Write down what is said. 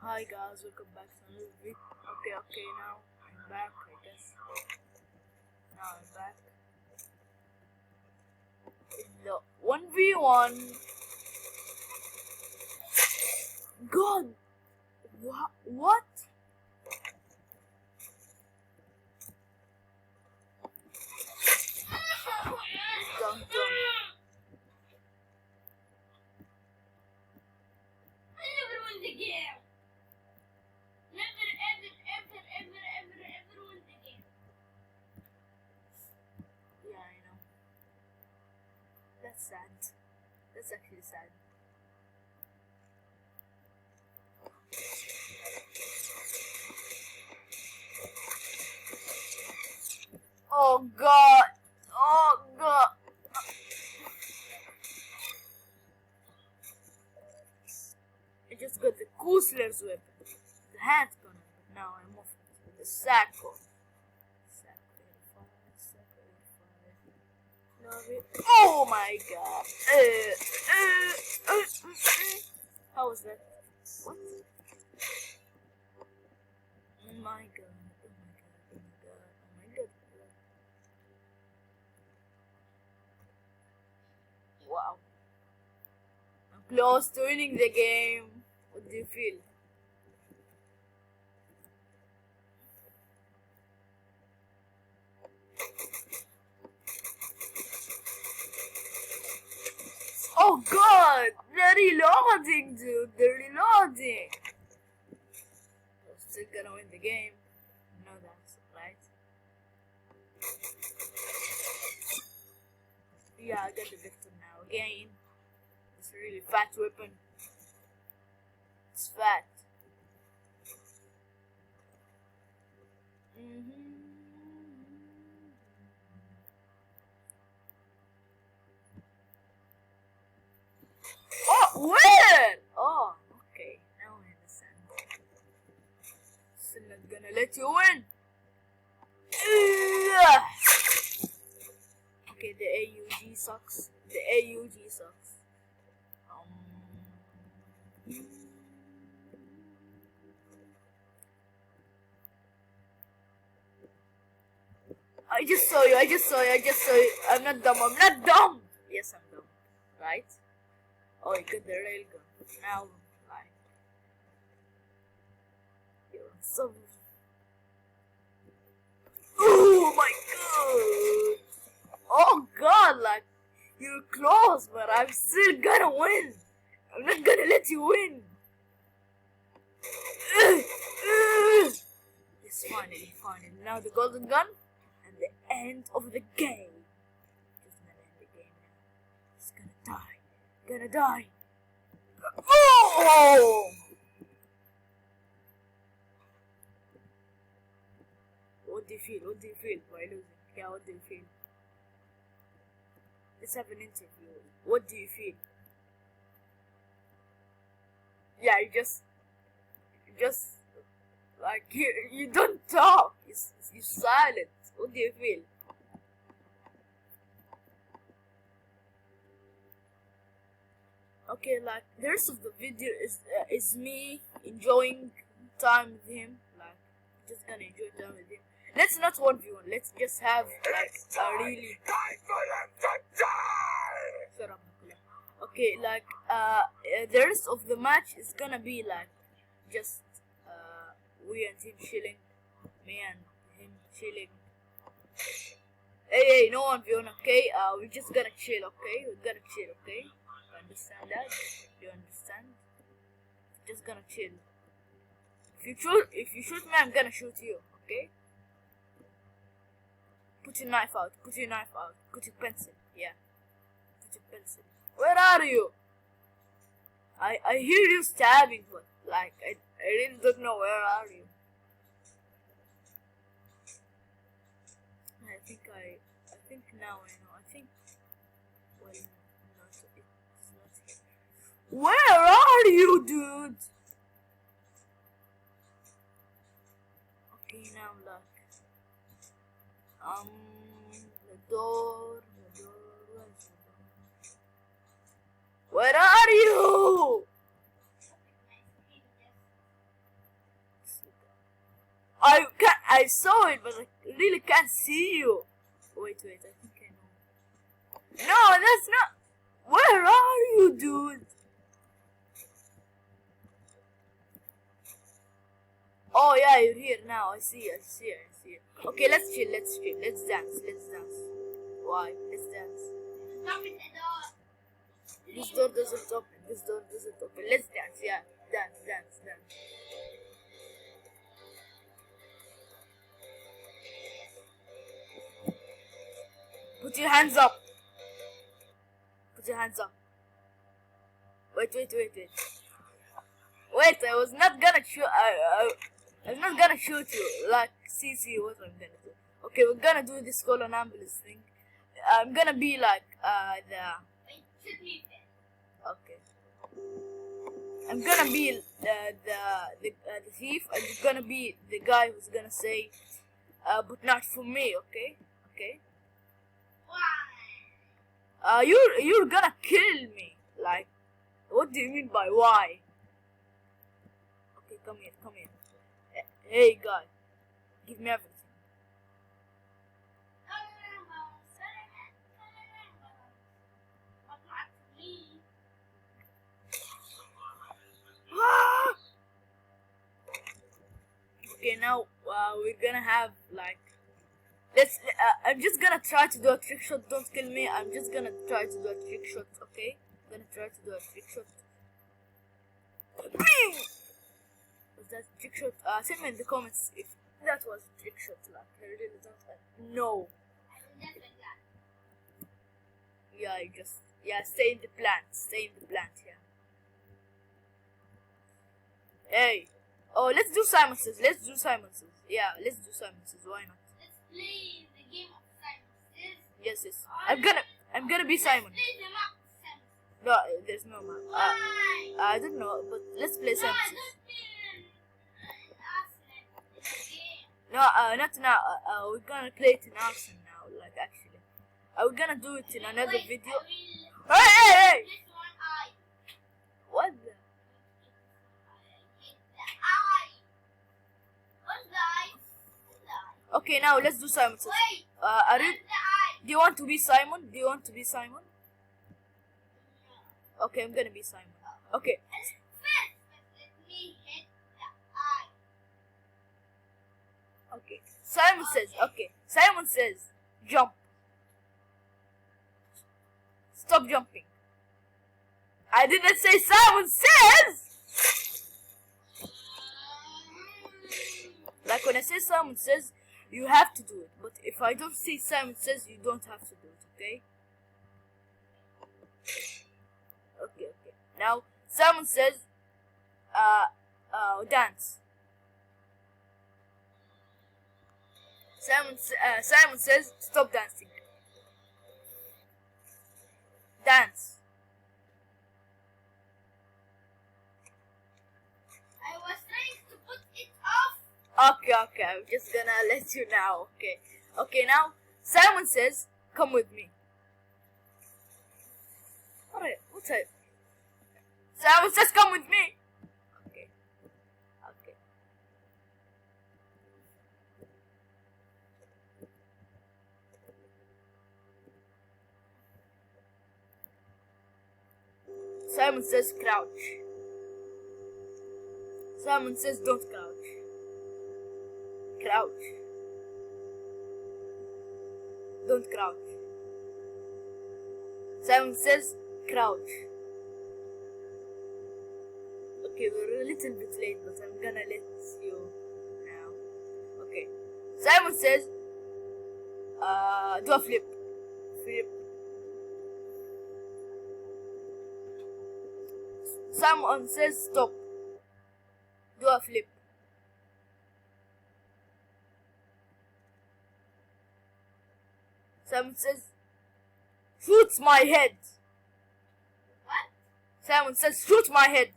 Hi guys, welcome back to another video. Okay, now I'm back, I guess. Now I'm back. In the 1v1. God! What? Dun, dun. Yeah, I know. That's sad. That's actually sad. Oh God! Oh God! I just got the Kusler's weapon, the handgun, but now I'm off with the Sacco. Oh my God! How was that? What? Oh my God! Oh my God! Oh my God! Oh my God! Wow! I'm close to winning the game. What do you feel? Oh God! They're reloading, dude. They're reloading. I'm still gonna win the game. You know that, right? Yeah, I got the victor now again. It's a really fat weapon. It's fat. Oh, where? Oh, okay. Now I understand. Still not gonna let you win. Okay, the AUG sucks. The AUG sucks. I just saw you. I'm not dumb. Yes, I'm dumb. Right? Oh, you got the railgun. Now, like, you're so... Oh my God! Oh God, like, you're close, but I'm still gonna win. I'm not gonna let you win. It's finally. Now the golden gun and the end of the game. Just gonna end the game now. He's gonna die. Oh! What do you feel by losing? Yeah, what do you feel? Let's have an interview. What do you feel? Yeah, you just like you don't talk. You're silent. What do you feel? Okay, like the rest of the video is me enjoying time with him. Like just gonna enjoy time with him. Let's not 1v1. Let's just have like a really. Shut up, Nicola. Okay, like the rest of the match is gonna be like just we and him chilling, me and him chilling. Hey, no 1v1. Okay, we're just gonna chill. Okay, we're gonna chill. Okay, you understand that? You understand? Just gonna chill. If you shoot me, I'm gonna shoot you. Okay. Put your knife out. Put your pencil. Yeah. Put your pencil. Where are you? I hear you stabbing, but like I really don't know where are you. I think now I know. I think well no, it's not here. Where are you, dude? Okay, now look. The door. Where are you? I saw it, but I really can't see you. Wait, I think I know. No, that's not. Where are you, dude? Oh yeah, you're here now. I see you. Okay, let's chill. Let's dance. Why? Let's dance. This door doesn't open. Let's dance. Yeah, dance. Put your hands up. Wait. Wait, I was not gonna shoot. I'm not gonna shoot you. Like, see what I'm gonna do. Okay, we're gonna do this colon ambulance thing. I'm gonna be like Okay. I'm gonna be the thief, and you're gonna be the guy who's gonna say, but not for me. Okay. Why? You're gonna kill me. Like, what do you mean by why? Okay, come here. Hey, guy, give me everything. Okay, now we're gonna have like I'm just gonna try to do a trick shot. Don't kill me. I'm just gonna try to do a trick shot. Okay, I'm gonna try to do a trick shot. Bing! Was that a trick shot? Tell me in the comments if that was a trick shot. Like, I really don't know. Yeah, stay in the plant. Yeah. Hey. Oh, let's do Simon Says. Yeah, let's do Simon Says. Why not? Let's play the game of Simon Says. Yes. I'm gonna be Simon. Let's play the map of Simon Says. No, there's no map. Why? I don't know, but let's play Simon Says. No, not now. We're gonna play it in Arsenal now. Like, actually, we're gonna do it in another video. Hey! What the? Okay, now let's do Simon Says. Do you want to be Simon? Okay, I'm gonna be Simon. Okay. Okay. Simon says, jump. Stop jumping. I didn't say Simon says. Like, when I say Simon says, you have to do it. But if I don't say Simon says, you don't have to do it, okay? Okay. Now, Simon says, dance. Simon says, stop dancing. Dance. I was trying to put it off. Okay, I'm just gonna let you now, okay, now, Simon says, come with me. Alright, what's up? Simon says, come with me. Okay. Simon says, crouch. Simon says, don't crouch. Don't crouch. Simon says, crouch. Okay, we're a little bit late, but I'm gonna let you now. Okay. Simon says, do a flip. Simon says, stop. Do a flip. Simon says, shoot my head. What? Simon says, shoot my head.